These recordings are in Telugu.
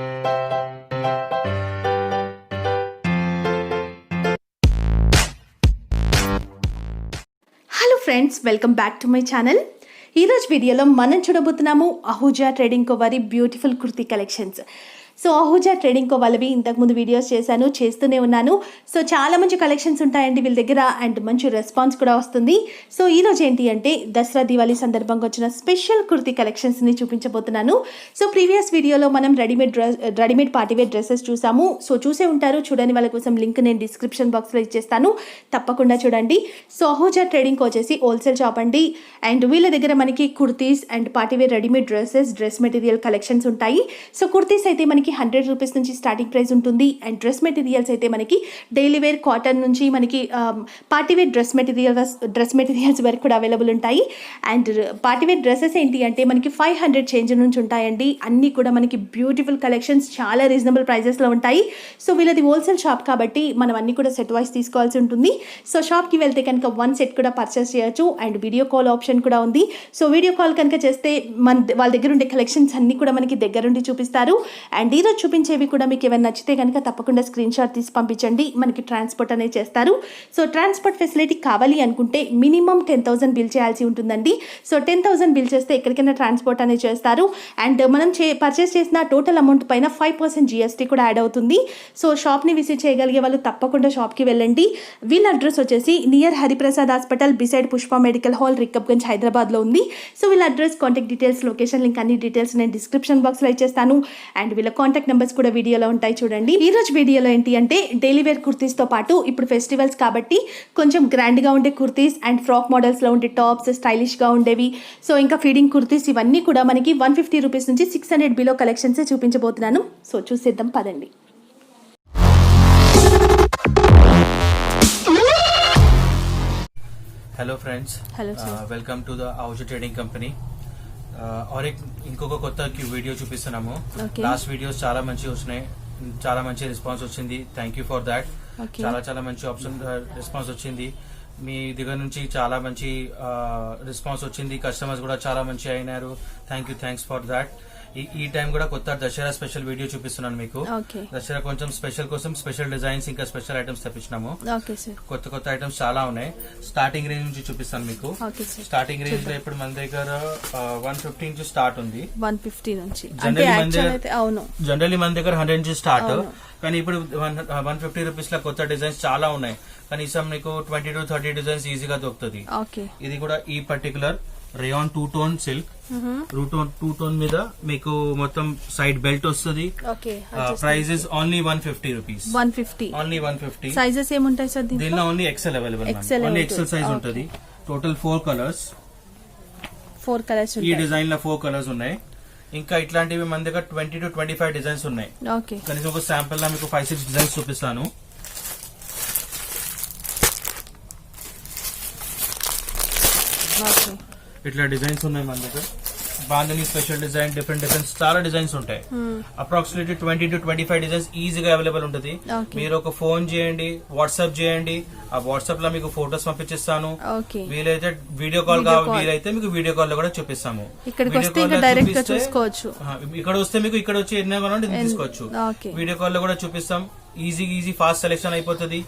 Hello friends, welcome back to my channel. ఈరోజు వీడియోలో మనం చూడబోతున్నాము అహూజా ట్రేడింగ్ కో వారి beautiful kurti collections. So Ahuja trading co వాళ్ళవి ఇంతకుముందు వీడియోస్ చేస్తూనే ఉన్నాను. సో చాలా మంచి కలెక్షన్స్ ఉంటాయండి వీళ్ళ దగ్గర, అండ్ మంచి రెస్పాన్స్ కూడా వస్తుంది. సో ఈరోజు ఏంటి అంటే దసరా దివాళీ సందర్భంగా వచ్చిన స్పెషల్ కుర్తీ కలెక్షన్స్ని చూపించబోతున్నాను. సో ప్రీవియస్ వీడియోలో మనం రెడీమేడ్ పార్టీవేర్ డ్రెస్సెస్ చూసాము. సో చూసే ఉంటారు, చూడని వాళ్ళ కోసం లింక్ నేను డిస్క్రిప్షన్ బాక్స్లో ఇచ్చేస్తాను, తప్పకుండా చూడండి. సో అహూజా ట్రేడింగ్ కో వచ్చేసి హోల్సేల్ షాప్ అండి, అండ్ వీళ్ళ దగ్గర మనకి kurtis and party wear readymade dress material collections ఉంటాయి. సో కుర్తీస్ అయితే మనకి 100 రూపీస్ నుంచి స్టార్టింగ్ ప్రైస్ ఉంటుంది, అండ్ డ్రెస్ మెటీరియల్స్ అయితే మనకి డైలీ వేర్ కాటన్ నుంచి మనకి పార్టీవేర్ డ్రెస్ మెటీరియల్స్ వరకు కూడా అవైలబుల్ ఉంటాయి. అండ్ పార్టీవేర్ డ్రెస్సెస్ ఏంటి అంటే మనకి 500 చేంజ్ నుంచి ఉంటాయండి. అన్నీ కూడా మనకి బ్యూటిఫుల్ కలెక్షన్స్ చాలా రీజనబుల్ ప్రైజెస్లో ఉంటాయి. సో వీళ్ళది హోల్సేల్ షాప్ కాబట్టి మనం అన్నీ కూడా సెట్ వైస్ తీసుకోవాల్సి ఉంటుంది. సో షాప్కి వెళ్తే కనుక 1 సెట్ కూడా పర్చేస్ చేయొచ్చు, అండ్ వీడియో కాల్ ఆప్షన్ కూడా ఉంది. సో వీడియో కాల్ కనుక చేస్తే వాళ్ళ దగ్గర ఉండే కలెక్షన్స్ అన్నీ కూడా మనకి దగ్గరుండి చూపిస్తారు. అండ్ ఈరోజు చూపించేవి కూడా మీకు ఏమైనా నచ్చితే కనుక తప్పకుండా స్క్రీన్ షాట్ తీసి పంపించండి, మనకి ట్రాన్స్పోర్ట్ అనేది చేస్తారు. సో ట్రాన్స్పోర్ట్ ఫెసిలిటీ కావాలి అనుకుంటే మినిమం 10,000 బిల్ చేయాల్సి ఉంటుందండి. సో 10,000 బిల్ చేస్తే ఎక్కడికైనా ట్రాన్స్పోర్ట్ అనేది చేస్తారు. అండ్ మనం పర్చేస్ చేసిన టోటల్ అమౌంట్ పైన 5% GST కూడా యాడ్ అవుతుంది. సో షాప్ని విజిట్ చేయగలిగే వాళ్ళు తప్పకుండా షాప్కి వెళ్ళండి. వీళ్ళ అడ్రస్ వచ్చేసి near Hariprasad hospital beside Pushpa medical hall, Rikabganj, హైదరాబాద్లో ఉంది. సో వీళ్ళ address, contact details, location link అన్ని డీటెయిల్స్ నేను డిస్క్రిప్షన్ బాక్స్లో ఇచ్చేస్తాను, అండ్ వీళ్ళ కాంటాక్ట్ నెంబర్స్ కూడా వీడియోలో ఉంటాయి చూడండి. ఈ రోజు వీడియోలో ఏంటి అంటే డైలీ వేర్ కుర్తీస్తో పాటు ఇప్పుడు ఫెస్టివల్స్ కాబట్టి కొంచెం గ్రాండ్గా ఉండే కుర్తీస్ అండ్ ఫ్రాక్ మోడల్స్లో ఉండే టాప్స్, స్టైలిష్గా ఉండేవి, సో ఇంకా ఫీడింగ్ కుర్తీస్, ఇవన్నీ కూడా మనకి 150 రూపీస్ నుంచి 600 బిలో కలెక్షన్స్ చూపించబోతున్నాను. సో చూసేద్దాం పదండి. Hello friends, welcome to the Ahuja trading company. और ఇంకొక కొత్త వీడియో చూపిస్తున్నాము. లాస్ట్ వీడియోస్ చాలా మంచి వచ్చినాయి, చాలా మంచి రెస్పాన్స్ వచ్చింది. Thank you for that. చాలా మంచి ఆప్షన్ రెస్పాన్స్ వచ్చింది. మీ దగ్గర నుంచి చాలా మంచి రెస్పాన్స్ వచ్చింది. కస్టమర్స్ కూడా చాలా మంచి అయినారు. Thanks for that. ఈ టైం కూడా కొత్త దసరా స్పెషల్ వీడియో చూపిస్తున్నాను మీకు. దసరా కొంచెం స్పెషల్ కోసం స్పెషల్ డిజైన్స్ ఇంకా స్పెషల్ ఐటమ్స్ తెప్పించినాము. కొత్త ఐటమ్స్ చాలా ఉన్నాయి. స్టార్టింగ్ రేంజ్ నుంచి చూపిస్తాను మీకు. స్టార్టింగ్ రేంజ్ లో ఇప్పుడు మన దగ్గర 150 నుంచి స్టార్ట్ ఉంది. 150 నుంచి జనరల్లీ మన దగ్గర 100 నుంచి స్టార్ట్, కానీ ఇప్పుడు 150 రూపీస్ లో కొత్త డిజైన్స్ చాలా ఉన్నాయి. కనీసం మీకు 20 to 30 డిజైన్స్ ఈజీగా దొరుకుతుంది. ఇది కూడా ఈ particular rayon two tone silk, two tone మీద మీకు మొత్తం సైడ్ బెల్ట్ వస్తుంది. Price is only 150 rupees. Only 150. Sizes ఏముంటాయి సార్ దీనిలో? Only XL available. Only XL size ఉంటుంది. Total 4 colours. ఈ డిజైన్ లో 4 కలర్స్ ఉన్నాయి. ఇంకా ఇట్లాంటివి మన దగ్గర 20 to 25 డిజైన్స్ ఉన్నాయి. కనీసం ఒక శాంపుల్ లా మీకు 5-6 డిజైన్స్ చూపిస్తాను. ఇట్లా డిజైన్స్ ఉన్నాయి మన దగ్గర. బాంధని స్పెషల్ డిజైన్, డిఫరెంట్ చాలా డిజైన్స్ ఉంటాయి. అప్రాక్సిమేట్లీ 20 to 25 డిజైన్స్ ఈజీగా అవైలబుల్ ఉంటుంది. మీరు ఒక ఫోన్ చేయండి, వాట్సాప్ చేయండి, ఆ వాట్సాప్ లో మీకు ఫోటోస్ పంపించిస్తాను. వీలైతే వీడియో కాల్ వీలైతే మీకు వీడియో కాల్ లో కూడా చూపిస్తాము. ఇక్కడ వస్తే మీకు ఇక్కడ వచ్చి ఎన్నో తీసుకోవచ్చు. వీడియో కాల్ లో కూడా చూపిస్తాం. ఈజీ ఫాస్ట్ సెలెక్షన్ అయిపోతుంది.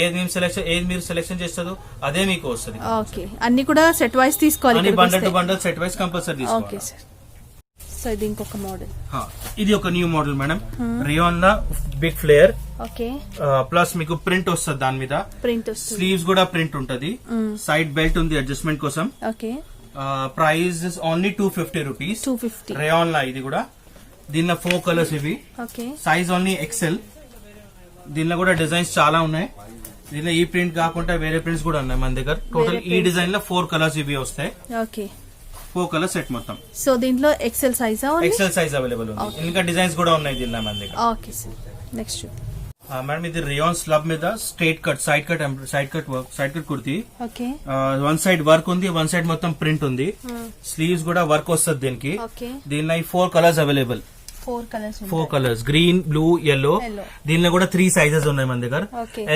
ఏది మీరు సెలెక్షన్ చేస్తారో అదే మీకు వస్తుంది. అన్ని కూడా సెట్ వైస్ తీసుకోవాలి. Bundle to bundle set wise compulsory తీసుకోవాలి. సో ఇది ఇంకొక మోడల్. ఇది ఒక న్యూ మోడల్ మేడం. రియాన్ లా బిగ్ ఫ్లేయర్ ప్లస్ మీకు ప్రింట్ వస్తుంది. దాని మీద స్లీవ్స్ కూడా ప్రింట్ ఉంటది. సైడ్ బెల్ట్ ఉంది అడ్జస్ట్మెంట్ కోసం. Price is only 250 rupees. Rayon లా ఇది కూడా. దీనిలో 4 కలర్స్ ఇవి. Size only XL. దీనిలో కూడా డిజైన్స్ చాలా ఉన్నాయి. దీనిలో ఈ ప్రింట్ కాకుండా వేరే ప్రింట్స్ కూడా ఉన్నాయి మన దగ్గర. టోటల్ ఈ డిజైన్ లో 4 కలర్స్ ఇవి వస్తాయి. 4 కలర్ సెట్ మొత్తం. సో దీంట్లో ఎక్సెల్ సైజ్ అవైలబుల్ ఉంది. ఇంకా డిజైన్స్ కూడా ఉన్నాయి దీనిలో మన దగ్గర. నెక్స్ట్ మేడం ఇది రియాన్ స్లబ్ మీద straight cut side cut kurti. 1 side work ఉంది, 1 సైడ్ మొత్తం ప్రింట్ ఉంది. స్లీవ్స్ కూడా వర్క్ వస్తుంది దీనికి. దీనిలో 4 colours available. 4 colours green, blue, yellow. దీనిలో కూడా 3 సైజెస్ ఉన్నాయి మన దగ్గర.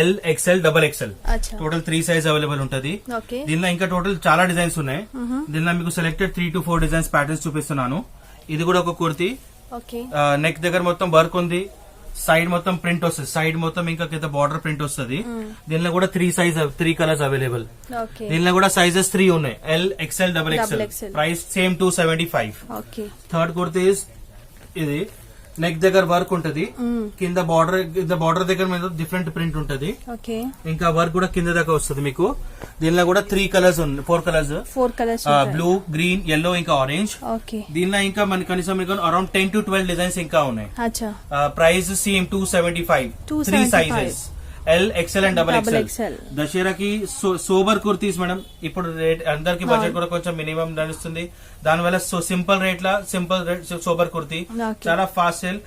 L, XL, XXL. Total 3 size available ఉంటది. దీనిలో ఇంకా టోటల్ చాలా డిజైన్స్ ఉన్నాయి. దీనిలో మీకు సెలెక్టెడ్ 3 to 4 డిజైన్స్ ప్యాటర్న్స్ చూపిస్తున్నాను. ఇది కూడా ఒక కుర్తీ ఓకే నెక్ దగ్గర మొత్తం వర్క్ ఉంది, సైడ్ మొత్తం ప్రింట్ వస్తుంది, సైడ్ మొత్తం ఇంకా కింద బార్డర్ ప్రింట్ వస్తుంది. దీనిలో కూడా 3 కలర్స్ అవైలబుల్. ఓకే దీనిలో కూడా సైజెస్ 3 ఉన్నాయి, L XL double XL. XL. Price same 275. Okay third kurti ఇది నెక్ దగ్గర వర్క్ ఉంటది, కింద బార్డర్ దగ్గర మీద డిఫరెంట్ ప్రింట్ ఉంటది, ఓకే ఇంకా వర్క్ కూడా కింద దాకా వస్తుంది మీకు. దీనిలో కూడా 3 కలర్స్ ఉన్నాయి, 4 colours, 4 colours blue, green, yellow ఇంకా ఆరెంజ్. ఓకే దీనిలో ఇంకా మనకి కనీసం మీకు అరౌండ్ 10 to 12 డిజైన్స్ ఇంకా ఉన్నాయి. అచ్చా price same 275. 3 sizes, L XL and double XL. XL. దసరాకి సోబర్ కుర్తీస్ మేడం, ఇప్పుడు రేట్ అందరికి బడ్జెట్ కూడా కొంచెం మినిమం నడుస్తుంది, దానివల్ల సింపుల్ సోబర్ కుర్తీ Okay. చాలా ఫాస్ట్ సేల్,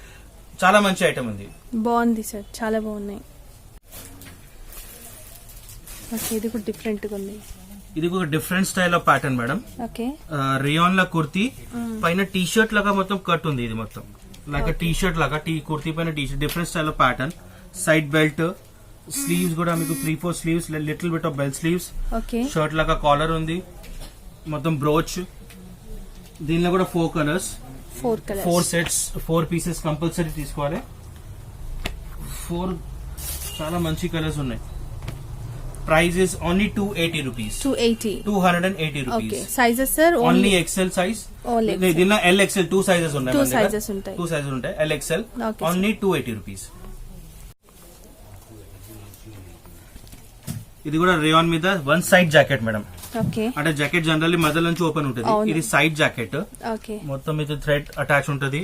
చాలా మంచి ఐటమ్ ఉంది. బాగుంది సార్, చాలా బాగున్నాయి. ఓకే ఇది కూడా డిఫరెంట్ గా ఉంది. ఇది ఒక different style of pattern madam. Okay rayon లా కుర్తీ పైన టీ షర్ట్ లాగా మొత్తం కట్ ఉంది, ఇది మొత్తం లాగా టీ షర్ట్ లాగా కుర్తీ పైన T shirt, different style of pattern. Side belt, sleeves కూడా మీకు 3-4 sleeves, little bit of bell sleeves, okay shirt లాగా కాలర్ ఉంది, మొత్తం బ్రోచ్. దీనిలో కూడా 4 colours, 4 colours, 4 sets, 4 pieces compulsory తీసుకోవాలి. 4 చాలా మంచి కలర్స్ ఉన్నాయి. Price is only 280 rupees. 280 okay rupees. Sizes sir only XL size. Only దీనిలో ఎల్ ఎక్సెల్ 2 సైజెస్ ఉన్నాయి. 2 sizes ఉంటాయి. 2 సైజెస్ ఉంటాయి, L XL. Okay, only 280 rupees. ఇది కూడా రేయాన్ మీద 1 సైడ్ జాకెట్ మేడం. ఓకే అంటే జాకెట్ జనరల్లీ మధ్య నుంచి ఓపెన్ ఉంటుంది, అవును. ఇది సైడ్ జాకెట్. ఓకే మొత్తం ఇది థ్రెడ్ అటాచ్ ఉంటది,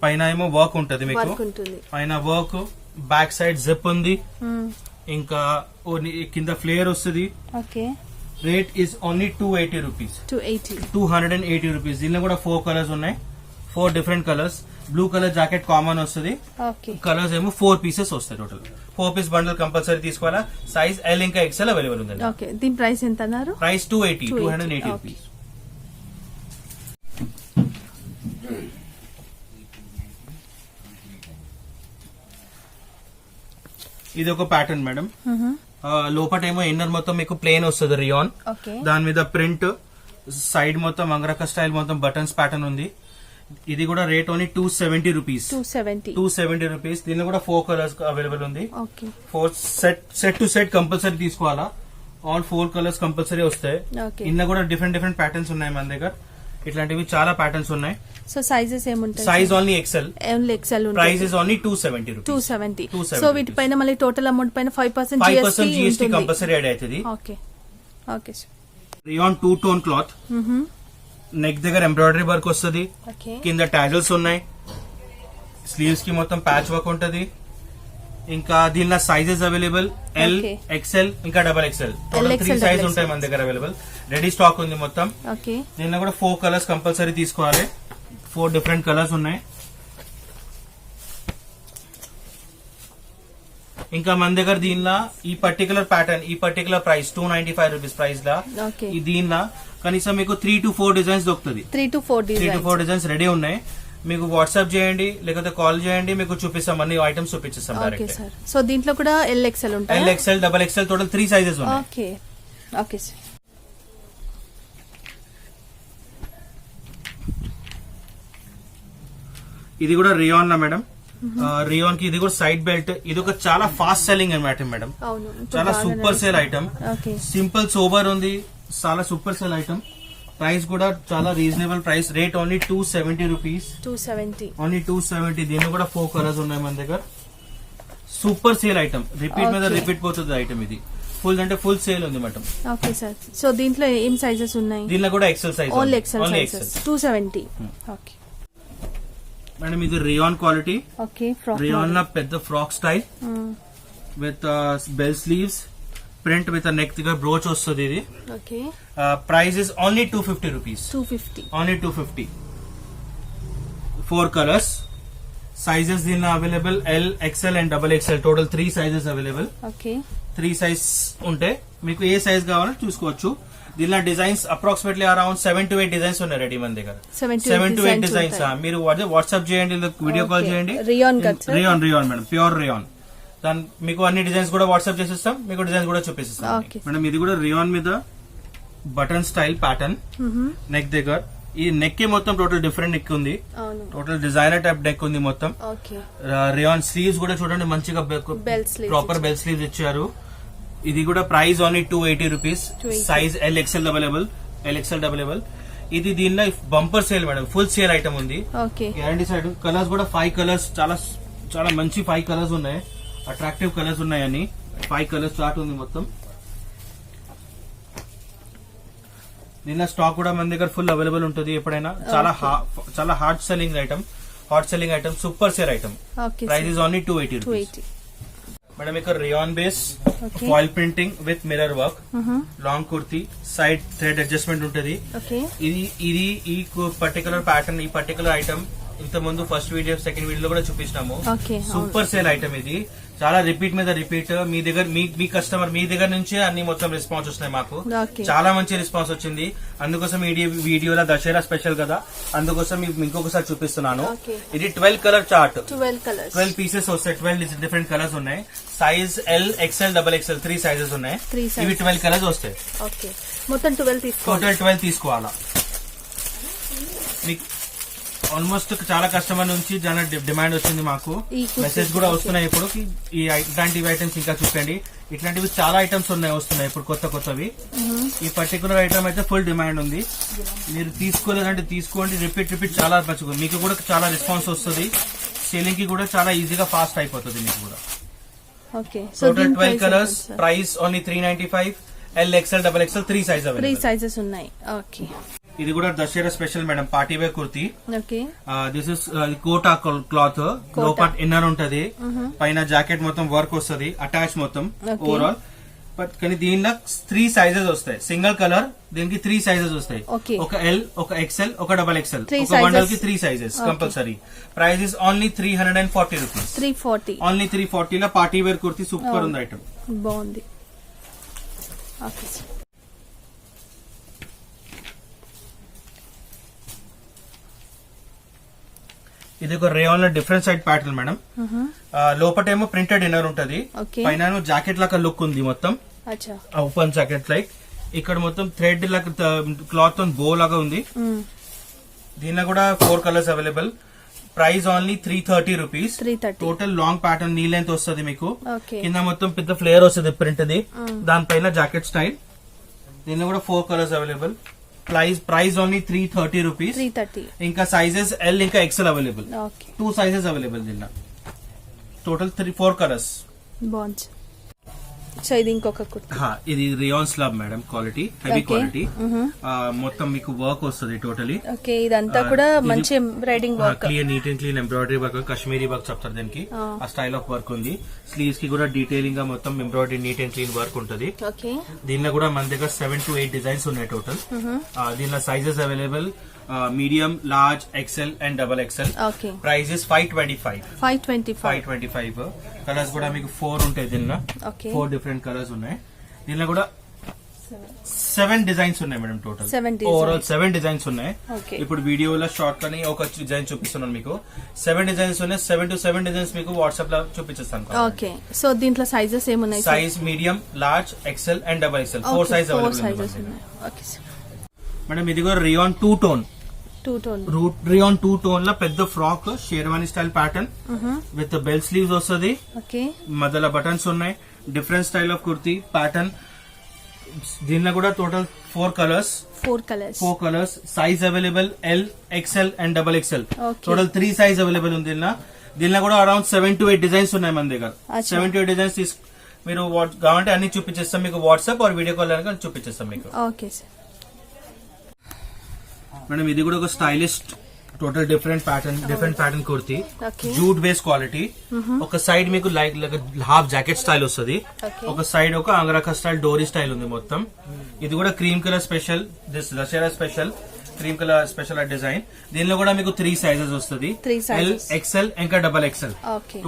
పైన ఏమో వర్క్ ఉంటది మీకు, వర్క్ ఉంటుంది. పైన వర్క్, బ్యాక్ సైడ్ జిప్ ఉంది, ఇంకా కింద ఫ్లేయర్ వస్తుంది. Okay rate is only 280 rupees. 280 rupees. దీనిలో కూడా 4 కలర్స్ ఉన్నాయి, 4 different colours. Blue colour jacket common వస్తుంది, ఓకే కలర్స్ ఏమో 4 పీసెస్ వస్తాయి టోటల్. 4 పీస్ బండల్ కంపల్సరీ తీసుకోవాలా. సైజ్ ఎల్ ఇంకా ఎక్స్ఎల్ అవైలబుల్ ఉంది. ఓకే దీని ప్రైస్ ఎంత అన్నారు? Price 280 rupees. ఇది ఒక ప్యాటర్న్ మేడం. లోపటేమో ఇన్నర్ మొత్తం మీకు ప్లేన్ వస్తుంది రియాన్, ఓకే దాని మీద ప్రింట్, సైడ్ మొత్తం అంగరక స్టైల్ మొత్తం బటన్స్ ప్యాటర్న్ ఉంది. ఇది కూడా రేట్ ఓన్లీ 270 రూపీస్. 270 రూపీస్. దీనిలో కూడా 4 కలర్స్ అవైలబుల్ ఉంది. Okay 4 set to set compulsory తీసుకోవాలా. ఆల్ 4 కలర్స్ కంపల్సరీ వస్తాయి. ఓకే ఇన్న కూడా డిఫరెంట్ ప్యాటర్న్స్ ఉన్నాయి మన దగ్గర, ఇట్లాంటివి చాలా ప్యాటర్న్స్ ఉన్నాయి. సో సైజెస్ ఏముంటాయి? Size only XL. Only XL ఉంటుంది. Price is only 270 rupees. 270. So వీటిపైన మళ్ళీ టోటల్ అమౌంట్ పైన 5% 5% GST కంపల్సరీ యాడ్ అవుతుంది. Okay okay rayon 2 tone cloth. Neck దగ్గర ఎంబ్రాయిడరీ వర్క్ వస్తుంది, ఓకే కింద టాజల్స్ ఉన్నాయి, స్లీవ్స్ కి మొత్తం ప్యాచ్ వర్క్ ఉంటది. ఇంకా దీనిలో sizes available L, Okay. XL ఇంకా double XL. Total 3 XL, size double ఉంటాయి XL. మన దగ్గర అవైలబుల్. రెడీ స్టాక్ ఉంది మొత్తం. ఓకే దీనిలో కూడా 4 కలర్స్ కంపల్సరీ తీసుకోవాలి. 4 డిఫరెంట్ కలర్స్ ఉన్నాయి. ఇంకా మన దగ్గర దీనిలో ఈ పర్టికులర్ ప్యాటర్న్, ఈ పర్టికులర్ ప్రైస్ 295 రూపీస్ ప్రైస్ లా. ఓకే ఈ దీనిలో కనీసం మీకు 3 to 4 డిజైన్స్ దొరుకుతుంది. 3 to 4 3 to 4 డిజైన్స్ రెడీ ఉన్నాయి. మీకు వాట్సాప్ చేయండి లేకపోతే కాల్ చేయండి, మీకు చూపిస్తాం, అన్ని ఐటమ్స్ చూపించేస్తాం ఓకే డైరెక్ట్. సార్. సో దీంట్లో కూడా ఎల్ ఎక్స్ఎల్ ఉంటాయి. L XL double XL total 3 sizes ఉన్నాయి. Okay okay sir. ఇది కూడా రియాన్ లా మేడం. రియాన్ కి ఇది కూడా సైడ్ బెల్ట్. ఇది ఒక చాలా ఫాస్ట్ సెల్లింగ్ అనమాట మేడం, అవును చాలా super sale item. Okay simple sober ఉంది, చాలా సూపర్ సేల్ ఐటమ్. ప్రైస్ కూడా చాలా reasonable price. Rate only 270 rupees. 270. Only 270. దీనిలో కూడా 4 కలర్స్ ఉన్నాయి మన దగ్గర. సూపర్ సేల్ ఐటమ్, రిపీట్ మీద Okay. రిపీట్ పోతుంది ఐటమ్. ఇది ఫుల్ అంటే ఫుల్ సేల్ ఉంది మేడం. Okay sir. సో దీంట్లో ఏం సైజెస్ ఉన్నాయి? దీనిలో కూడా XL size. Only XL sizes. 270. Okay madam ఇది rayon quality. Okay frock rayon లో పెద్ద frock style with bell sleeves, print with neck దగ్గర బ్రోచ్ వస్తుంది. ఇది okay price is only 250 rupees. 250. ఓన్లీ 250. 4 కలర్స్, సైజెస్ దీనిలో available L, XL and double XL. Total 3 sizes available. Okay 3 size ఉంటే మీకు ఏ సైజ్ కావాలో చూసుకోవచ్చు. దీనిలో designs approximately around 7 to 8 designs ఉన్నాయి రెడీ మన దగ్గర. 7 to 8 డిజైన్స్. మీరు వాట్సాప్ చేయండి, వీడియో కాల్ చేయండి. Rayon cut sir. Rayon madam, pure rayon. దాని మీకు అన్ని డిజైన్స్ కూడా వాట్సాప్ చేసేస్తాం, మీకు డిజైన్స్ కూడా చూపిస్తాం Okay. మేడం. ఇది కూడా రియాన్ మీద బటన్ స్టైల్ ప్యాటర్న్, నెక్ దగ్గర ఈ నెక్ మొత్తం టోటల్ డిఫరెంట్ నెక్ ఉంది, అవును. టోటల్ డిజైనర్ టైప్ నెక్ ఉంది మొత్తం. ఓకే. రియాన్ స్లీవ్స్ కూడా చూడండి మంచిగా bell sleeves proper bell sleeves ఇచ్చారు. ఇది కూడా price only 280 rupees. Size LXL available. ఇది దీనిలో bumper sale madam, full sale item ఉంది. ఓకే. గ్యారంటీ సైడ్ కలర్స్ కూడా 5 కలర్స్, చాలా చాలా మంచి 5 కలర్స్ ఉన్నాయి, అట్రాక్టివ్ కలర్స్ ఉన్నాయని 5 కలర్స్ స్టార్ట్ ఉంది మొత్తం. దీనిలో స్టాక్ కూడా మన దగ్గర ఫుల్ అవైలబుల్ ఉంటుంది ఎప్పుడైనా. చాలా hot selling item, super sale item. Price is only 280 rupees. Madam ఇక్కడ rayon base foil printing with mirror work, long kurti, side thread adjustment ఉంటుంది. ఇది ఈ పర్టికులర్ ప్యాటర్న్, ఈ పర్టికులర్ ఐటమ్ ఇంత ముందు ఫస్ట్ వీడియో సెకండ్ వీడియోలో కూడా చూపించినాము. సూపర్ సేల్ ఐటమ్ ఇది, చాలా రిపీట్ మీద రిపీట్. మీ దగ్గర మీ కస్టమర్ మీ దగ్గర నుంచే అన్ని మొత్తం రెస్పాన్స్ వస్తున్నాయి మాకు. చాలా మంచి రెస్పాన్స్ వచ్చింది. అందుకోసం ఈ వీడియోలో దసరా స్పెషల్ కదా, అందుకోసం మీకు ఇంకొకసారి చూపిస్తున్నాను. ఇది 12 కలర్ చార్ట్, 12 పీసెస్ వస్తాయి. 12 డిఫరెంట్ కలర్స్ ఉన్నాయి. సైజ్ LXL, XXL 3 సైజెస్ ఉన్నాయి. ఇవి 12 కలర్స్ వస్తాయి. మొత్తం 12 తీసుకోవాలా. మీకు ఆల్మోస్ట్ చాలా కస్టమర్ నుంచి చాలా డిమాండ్ వచ్చింది మాకు, మెసేజ్ కూడా వస్తున్నాయి ఇప్పుడు. ఇట్లాంటివి ఐటమ్స్ ఇంకా చూడండి, ఇట్లాంటివి చాలా ఐటమ్స్ వస్తున్నాయి ఇప్పుడు కొత్తవి. ఈ పర్టికులర్ ఐటమ్ అయితే ఫుల్ డిమాండ్ ఉంది. మీరు తీసుకోలేదంటే తీసుకోండి, రిపీట్ చాలా మంచిగా, మీకు కూడా చాలా రెస్పాన్స్ వస్తుంది. సేలింగ్ కి కూడా చాలా ఈజీగా ఫాస్ట్ అయిపోతుంది మీకు కూడా. Total 12 colours, price only 395. LXL, XXL 3 sizes ఉన్నాయి. ఓకే. ఇది కూడా Dussehra special madam, party wear kurti. This is Kota cloth, లోపల ఇన్నర్ ఉంటది, పైన జాకెట్ మొత్తం వర్క్ వస్తుంది, అటాచ్ మొత్తం ఓవరాల్. బట్ కానీ దీనిలో 3 సైజెస్ వస్తాయి. సింగిల్ కలర్ దీనికి 3 సైజెస్ వస్తాయి. ఒక L, ఒక XL, ఒక XXL. ఒక బండల్ కి 3 sizes compulsory. Price is only 340 rupees. Only 340 లో పార్టీ వేర్ కుర్తీ సూపర్ ఉంది ఐటమ్, బాగుంది. ఇది ఒక రేయాన్ లో డిఫరెంట్ సైడ్ ప్యాటర్న్ మేడం. లోపటేమో ప్రింటెడ్ ఇన్నర్ ఉంటది, పైన జాకెట్ లాగా లుక్ ఉంది మొత్తం, ఓపెన్ జాకెట్ లైక్. ఇక్కడ మొత్తం థ్రెడ్ లాగా క్లాత్ బో లాగా ఉంది. దీనిలో కూడా 4 colours available. Price only 330 rupees. Total long pattern, knee length వస్తుంది మీకు. కింద మొత్తం పెద్ద ఫ్లేయర్ వస్తుంది ప్రింట్ ది, దానిపైన జాకెట్ స్టైల్. దీనిలో కూడా 4 colours available. Price only 330 rupees. ఇంకా సైజెస్ L ఇంకా XL అవైలబుల్, 2 సైజెస్ అవైలబుల్ దీనిలో. Total 4 colours. సో ఇది ఇంకొక కుర్తీ. ఇది rayon slab madam, quality heavy quality. మొత్తం మీకు వర్క్ వస్తుంది టోటలీ. ఓకే. ఇదంతా కూడా మంచి embroidering work, neat and clean embroidery work, Kashmiri work చెప్తారు దీనికి. ఆ స్టైల్ ఆఫ్ వర్క్ ఉంది. స్లీవ్స్ కి కూడా డీటెయిలింగ్ గా మొత్తం embroidery neat and clean work ఉంటుంది. దీనిలో కూడా మన దగ్గర 7 to 8 డిజైన్స్ ఉన్నాయి టోటల్. దీనిలో sizes available medium, large, XL and XXL. Price is 525. Colours కూడా మీకు 4 ఉంటాయి దీనిలో. 4 డిఫరెంట్ కలర్స్ ఉన్నాయి. దీనిలో కూడా 7 డిజైన్స్ ఉన్నాయి మేడం. టోటల్ ఓవరాల్ 7 డిజైన్స్ ఉన్నాయి. ఇప్పుడు వీడియోలో షార్ట్ కానీ ఒక డిజైన్ చూపిస్తున్నాను మీకు. 7 డిజైన్స్ ఉన్నాయి. 7 to 7 డిజైన్స్ మీకు వాట్సాప్ లో చూపించేస్తాను. ఓకే. సో దీంట్లో సైజెస్ ఏమున్నాయి? Size medium, large, XL and XXL 4 size available madam. ఇది కూడా రియాన్ 2 టోన్. రియాన్ 2 టోన్ లో పెద్ద frock, sherwani style pattern with bell sleeves వస్తుంది. మధ్యలో బటన్స్ ఉన్నాయి. Different style of kurti pattern. దీనిలో కూడా total 4 colours. Size available L, XL and XXL. Total 3 size available ఉంది దీనిలో కూడా అరౌండ్ 7 to 8 డిజైన్స్ ఉన్నాయి మన దగ్గర. 7 to 8 డిజైన్స్ మీరు కావాలంటే అన్ని చూపించేస్తాం మీకు. వాట్సాప్ ఆర్ వీడియో కాల్ అనేది చూపించేస్తాం మీకు. Okay sir. మేడం ఇది కూడా ఒక stylish total different pattern kurti, jute base quality. ఒక సైడ్ మీకు లైక్ హాఫ్ జాకెట్ స్టైల్ వస్తుంది, ఒక సైడ్ ఒక అంగరక స్టైల్ డోరీ స్టైల్ ఉంది మొత్తం. ఇది కూడా cream colour special, this Dasara special cream colour special design. దీనిలో కూడా మీకు 3 సైజెస్ వస్తుంది, L, XL ఇంకా XXL.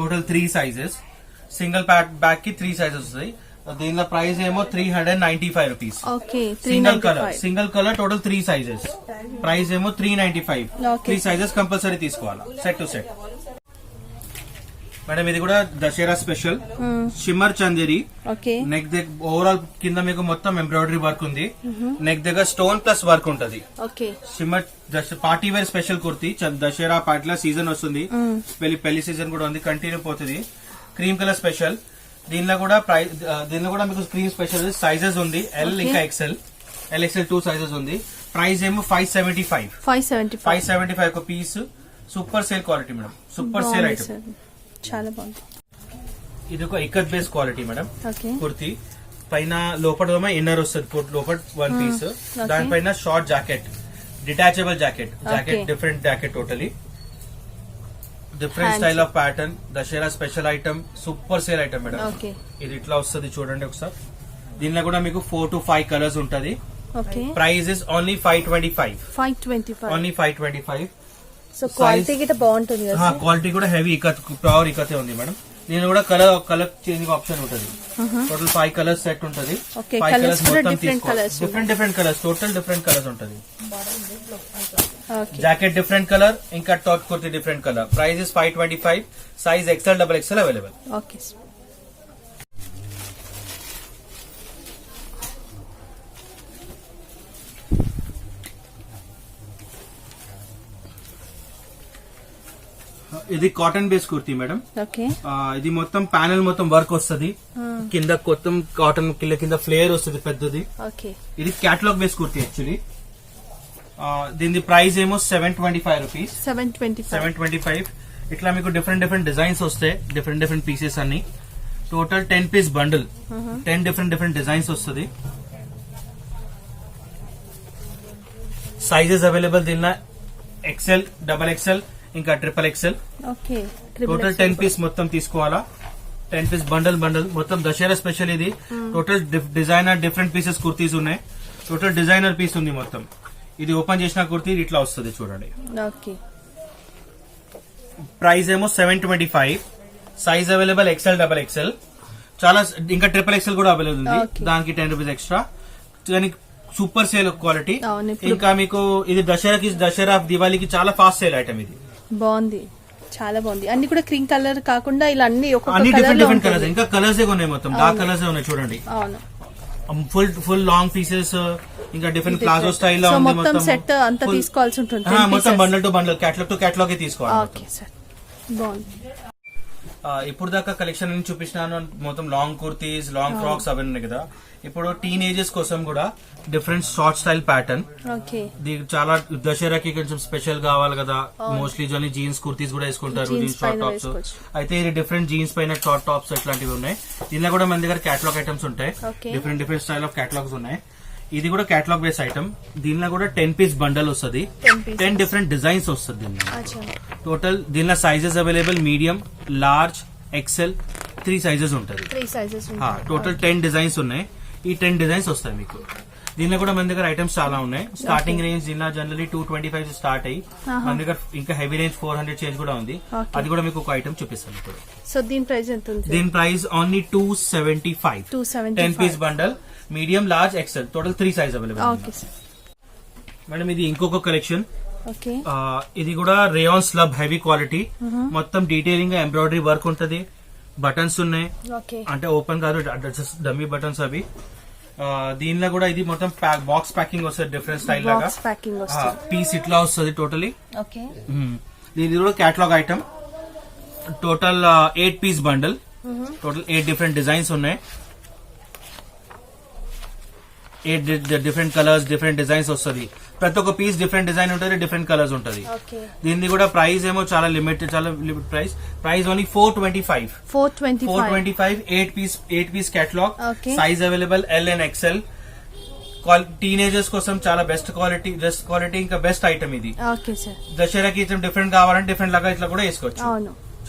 Total 3 sizes. Single bag కి 3 సైజెస్ వస్తాయి. దీనిలో ప్రైస్ ఏమో 395 rupees. Single colour total 3 sizes. Price ఏమో 395. 3 సైజెస్ కంపల్సరీ తీసుకోవాలా, సెట్ టు సెట్. మేడం ఇది కూడా Dussehra special shimmer Chanderi. Okay. Neck దగ్గర ఓవరాల్ కింద మీకు మొత్తం ఎంబ్రాయిడరీ వర్క్ ఉంది. నెక్ దగ్గర స్టోన్ ప్లస్ వర్క్ ఉంటది. Okay. Shimmer party wear special kurti. Dussehra పార్టీలో సీజన్ వస్తుంది, పెళ్లి సీజన్ కూడా ఉంది, కంటిన్యూ పోతుంది. Cream colour special. దీనిలో కూడా మీకు క్రీమ్ స్పెషల్ సైజెస్ ఉంది. ఎల్ ఇంకా ఎక్సెల్. ఎల్ఎక్సెల్ 2 సైజెస్ ఉంది. ప్రైస్ ఏమో 575 ఒక piece. Super sale quality madam, super sale item, చాలా బాగుంది. ఇది ఒక ikat base quality madam. Okay. Kurti పైన లోపల ఇన్నర్ వస్తుంది, లోపల 1 పీస్. దానిపైన short jacket, detachable jacket. Different jacket, totally different style of pattern. Dussehra special item, super sale item madam. ఇది ఇట్లా వస్తుంది చూడండి ఒకసారి. దీనిలో కూడా మీకు 4 to 5 కలర్స్ ఉంటది. Price is only 525. Only 525. So quality గిట్ట బాగుంటుంది కదా? క్వాలిటీ కూడా హెవీ ఇకత్, ప్యూర్ ఇకతే ఉంది మేడం. దీని కూడా కలర్ చేంజింగ్ ఆప్షన్ ఉంటుంది. టోటల్ 5 కలర్స్ సెట్ ఉంటుంది. 5 కలర్స్ మొత్తం తీసుకోవాలి. Different colours, total different colours ఉంటుంది. జాకెట్ డిఫరెంట్ కలర్, ఇంకా top kurti different colour. Price is 525. Size XL, XXL available. Okay. ఇది cotton base kurti madam. Okay. ఇది మొత్తం ప్యానెల్ మొత్తం వర్క్ వస్తుంది. కింద మొత్తం కాటన్ కింద ఫ్లేయర్ వస్తుంది పెద్దది. ఓకే. ఇది క్యాటలాగ్ బేస్ కుర్తీ యాక్చువల్లీ. దీని ప్రైస్ ఏమో 725 రూపీస్. 725. ఇట్లా మీకు డిఫరెంట్ డిజైన్స్ వస్తాయి, డిఫరెంట్ పీసెస్ అన్ని. Total 10 piece bundle. 10 different designs వస్తుంది. సైజెస్ అవైలబుల్ దీనిలో XL, XXL ఇంకా XXL. టోటల్ 10 పీస్ మొత్తం తీసుకోవాలా. 10 పీస్ బండల్ మొత్తం దసరా స్పెషల్. ఇది total designer different pieces kurtis ఉన్నాయి. టోటల్ డిజైనర్ పీస్ ఉంది మొత్తం. ఇది ఓపెన్ చేసిన కుర్తీ ఇట్లా వస్తుంది చూడండి. ప్రైస్ ఏమో 725. Size available XL, XXL. చాలా ఇంకా XXL కూడా అవైలబుల్ ఉంది. దానికి 10 రూపీస్ ఎక్స్ట్రా. కానీ సూపర్ సేల్ క్వాలిటీ. ఇంకా మీకు ఇది దసరా దివాళీకి చాలా ఫాస్ట్ సేల్ ఐటమ్. ఇది బాగుంది, చాలా బాగుంది. అన్ని కూడా క్రీమ్ కలర్ కాకుండా ఇలా అన్ని డిఫరెంట్ కలర్స్. ఇంకా కలర్స్ ఉన్నాయి, మొత్తం డార్క్ కలర్స్ ఉన్నాయి చూడండి. ఫుల్ లాంగ్ పీసెస్, ఇంకా డిఫరెంట్ ప్లాజో స్టైల్ లో మొత్తం సెట్ అంతా తీసుకోవాల్సి ఉంటుంది. మొత్తం bundle to bundle, catalogue to catalogue తీసుకోవాలి. బాగుంది. ఇప్పుడు దాకా కలెక్షన్ నుంచి చూపించినాను మొత్తం లాంగ్ కుర్తీస్, లాంగ్ ఫ్రాక్స్ అవి ఉన్నాయి కదా. ఇప్పుడు టీనేజర్స్ కోసం కూడా డిఫరెంట్ షార్ట్ స్టైల్ ప్యాటర్న్. చాలా దసరాకి కొంచెం స్పెషల్ కావాలి కదా. మోస్ట్లీ జీన్స్ కుర్తీస్ కూడా వేసుకుంటారు, జీన్స్ షార్ట్ టాప్స్. అయితే ఇది డిఫరెంట్ జీన్స్ పైన షార్ట్ టాప్స్ ఇట్లాంటివి ఉన్నాయి. దీనిలో కూడా మన దగ్గర క్యాటలాగ్ ఐటమ్స్ ఉంటాయి. డిఫరెంట్ స్టైల్ ఆఫ్ క్యాటలాగ్స్ ఉన్నాయి. ఇది కూడా క్యాటలాగ్ బేస్ ఐటమ్. దీనిలో కూడా 10 పీస్ బండల్ వస్తుంది. 10 డిఫరెంట్ డిజైన్స్ వస్తుంది దీనిలో. టోటల్ దీనిలో sizes available medium, large, XL 3 sizes ఉంటుంది. టోటల్ 10 డిజైన్స్ ఉన్నాయి. ఈ 10 డిజైన్స్ వస్తాయి మీకు. దీనిలో కూడా మన దగ్గర ఐటమ్స్ చాలా ఉన్నాయి. స్టార్టింగ్ రేంజ్ దీనిలో జనరల్లీ 225 స్టార్ట్ అయ్యి మన దగ్గర ఇంకా హెవీ రేంజ్ 400 చేంజ్ కూడా ఉంది. అది కూడా మీకు ఒక ఐటమ్ చూపిస్తాను ఇప్పుడు. సో దీని ప్రైస్ ఎంత ఉంది? దీని price only 275. 10 piece bundle, medium, large, XL. Total 3 size available. Madam ఇది ఇంకొక కలెక్షన్. ఇది కూడా రేయాన్ స్లబ్ హెవీ క్వాలిటీ. మొత్తం డీటెయిలింగ్ ఎంబ్రాయిడరీ వర్క్ ఉంటది. బటన్స్ ఉన్నాయి, అంటే ఓపెన్ కాదు, డమ్మీ బటన్స్ అవి. దీనిలో కూడా ఇది మొత్తం బాక్స్ ప్యాకింగ్ వస్తుంది డిఫరెంట్ స్టైల్ లాగా. పీస్ ఇట్లా వస్తుంది టోటలీ. ఇది కూడా catalogue item. Total 8 piece bundle. Total 8 different designs ఉన్నాయి. 8 డిఫరెంట్ కలర్స్, డిఫరెంట్ డిజైన్స్ వస్తుంది. ప్రతి ఒక్క పీస్ డిఫరెంట్ డిజైన్ ఉంటుంది, డిఫరెంట్ కలర్స్ ఉంటుంది. దీనిది కూడా ప్రైస్ ఏమో చాలా limit price. Price only 425. 8 piece catalogue. Size available L and XL. Teenagers కోసం చాలా బెస్ట్ క్వాలిటీ ఇంకా బెస్ట్ ఐటమ్ ఇది. దసరాకి డిఫరెంట్ కావాలంటే డిఫరెంట్ లాగా ఇట్లా కూడా వేసుకోవచ్చు.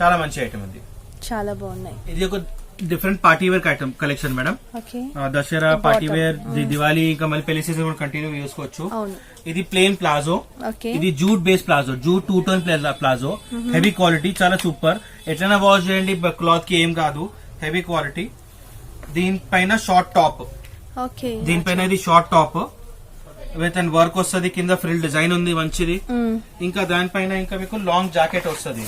చాలా మంచి ఐటమ్ ఇది, చాలా బాగున్నాయి. ఇది ఒక different party wear item collection madam. Dussehra party wear, Diwali ఇంకా మళ్ళీ పెళ్లి సీజన్ కంటిన్యూ చేసుకోవచ్చు. ఇది ప్లేన్ ప్లాజో. ఇది jute base palazzo, jute 2 tone palazzo. Heavy quality, చాలా సూపర్. ఎట్లైనా వాష్ చేయండి, క్లాత్ కి ఏం కాదు, హెవీ క్వాలిటీ. దీనిపైన షార్ట్ టాప్. దీనిపైన ఇది short top with and work వస్తుంది. కింద ఫ్రిల్ డిజైన్ ఉంది మంచిది. ఇంకా దానిపైన ఇంకా మీకు లాంగ్ జాకెట్ వస్తుంది.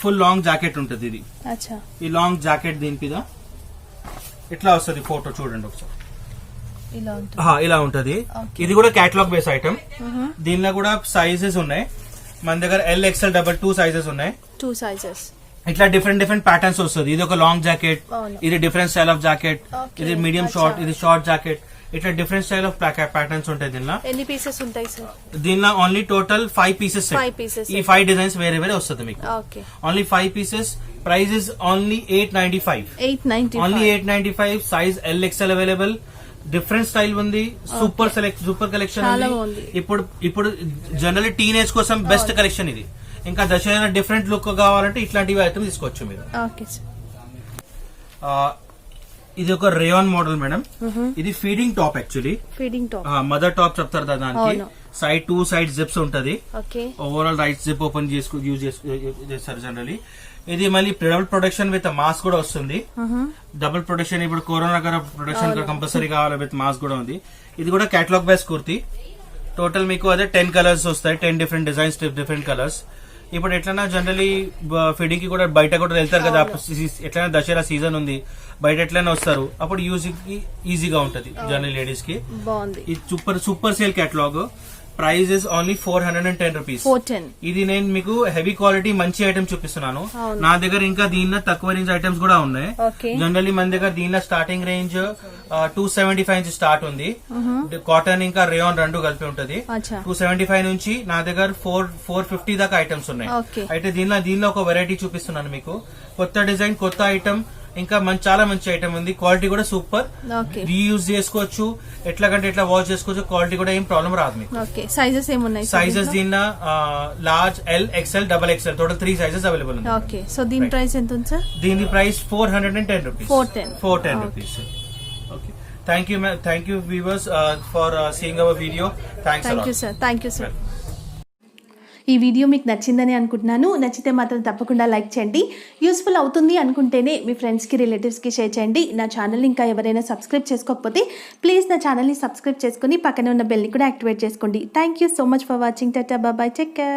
ఫుల్ లాంగ్ జాకెట్ ఉంటుంది ఇది. అచ్చా. ఈ లాంగ్ జాకెట్ దీని మీద ఇట్లా వస్తుంది. ఫోటో చూడండి ఒకసారి. ఇలా ఉంటది. ఇది కూడా కేటలాగ్ బేస్ ఐటమ్. దీనిలో కూడా సైజెస్ ఉన్నాయి మన దగ్గర. ఎల్ ఎక్స్ఎల్ డబల్ 2 సైజెస్ ఉన్నాయి. 2 సైజెస్. ఇట్లా డిఫరెంట్ ప్యాటర్న్స్ వస్తుంది. ఇది ఒక లాంగ్ జాకెట్, ఇది డిఫరెంట్ స్టైల్ ఆఫ్ జాకెట్, ఇది మీడియం షార్ట్, ఇది షార్ట్ జాకెట్. ఇట్లా డిఫరెంట్ స్టైల్ ఆఫ్ ప్యాటర్న్స్ ఉంటాయి దీనిలో. ఎన్ని పీసెస్ ఉంటాయి సార్? దీనిలో ఓన్లీ టోటల్ 5 పీసెస్. ఈ 5 డిజైన్స్ వేరే వస్తుంది మీకు. Only 5 pieces. Price is only 895. Only 895. Size L XL available. Different style ఉంది. Super collection. ఇప్పుడు జనరల్లీ టీనేజ్ కోసం బెస్ట్ కలెక్షన్ ఇది. ఇంకా దసరా డిఫరెంట్ లుక్ కావాలంటే ఇట్లాంటివి ఐటమ్ తీసుకోవచ్చు మీరు. ఇది ఒక రేయాన్ మోడల్ మేడం. ఇది feeding top. Actually feeding top, mother top చెప్తారు కదా దానికి. సైడ్ 2 సైడ్ జిప్స్ ఉంటది. Overall right zip open use చేస్తారు జనరలీ. ఇది మళ్ళీ డబుల్ ప్రొడక్షన్ విత్ మాస్క్ కూడా వస్తుంది. డబుల్ ప్రొడక్షన్ ఇప్పుడు కరోనా ప్రొడక్షన్ కంపల్సరీ కావాలి విత్ మాస్క్ కూడా ఉంది. ఇది కూడా కేటలాగ్ బేస్ కుర్తీ. టోటల్ మీకు అదే 10 కలర్స్ వస్తాయి. 10 డిఫరెంట్ డిజైన్స్, డిఫరెంట్ కలర్స్. ఇప్పుడు ఎట్లన్నా జనరలీ ఫీడింగ్ కి కూడా బయట కూడా వెళ్తారు కదా. ఎట్లైనా దసరా సీజన్ ఉంది, బయట ఎట్లైనా వస్తారు. అప్పుడు ఈజీగా ఉంటది జనరల్ లేడీస్ కి. ఇది super sale catalogue. Price is only 410 rupees. ఇది నేను మీకు హెవీ క్వాలిటీ మంచి ఐటమ్ చూపిస్తున్నాను. నా దగ్గర ఇంకా దీనిలో తక్కువ రేంజ్ ఐటమ్స్ కూడా ఉన్నాయి. జనరల్లీ మన దగ్గర దీనిలో స్టార్టింగ్ రేంజ్ 275 నుంచి స్టార్ట్ ఉంది. కాటన్ ఇంకా రేయాన్ రెండు కలిపి ఉంటది. 275 నుంచి నా దగ్గర 450 దాకా ఐటమ్స్ ఉన్నాయి. అయితే దీనిలో ఒక వెరైటీ చూపిస్తున్నాను మీకు. కొత్త డిజైన్, కొత్త ఐటమ్, ఇంకా చాలా మంచి ఐటమ్ ఉంది. క్వాలిటీ కూడా సూపర్. రీయూజ్ చేసుకోవచ్చు, ఎట్లాగంటే ఎట్లా వాష్ చేసుకోవచ్చు. క్వాలిటీ కూడా ఏం ప్రాబ్లం రాదు మీకు. సైజెస్ ఏమున్నాయి? సైజెస్ దీనిలో large, L, XL, double XL total 3 sizes available ఉంది. సో దీని ప్రైస్ ఎంత ఉంది సార్? దీని price 410 rupees. 410 rupees. Okay, thank you viewers for seeing hour video. Thank you sir. ఈ వీడియో మీకు నచ్చిందని అనుకుంటున్నాను. నచ్చితే మాత్రం తప్పకుండా లైక్ చేయండి. యూస్ఫుల్ అవుతుంది అనుకుంటేనే మీ ఫ్రెండ్స్కి, రిలేటివ్స్కి షేర్ చేయండి. నా ఛానల్ ఇంకా ఎవరైనా సబ్స్క్రైబ్ చేసుకోకపోతే ప్లీజ్ నా ఛానల్ని సబ్స్క్రైబ్ చేసుకుని పక్కనే ఉన్న బెల్ని కూడా యాక్టివేట్ చేసుకోండి. Thank you so much for watching. Tata, bye, take care.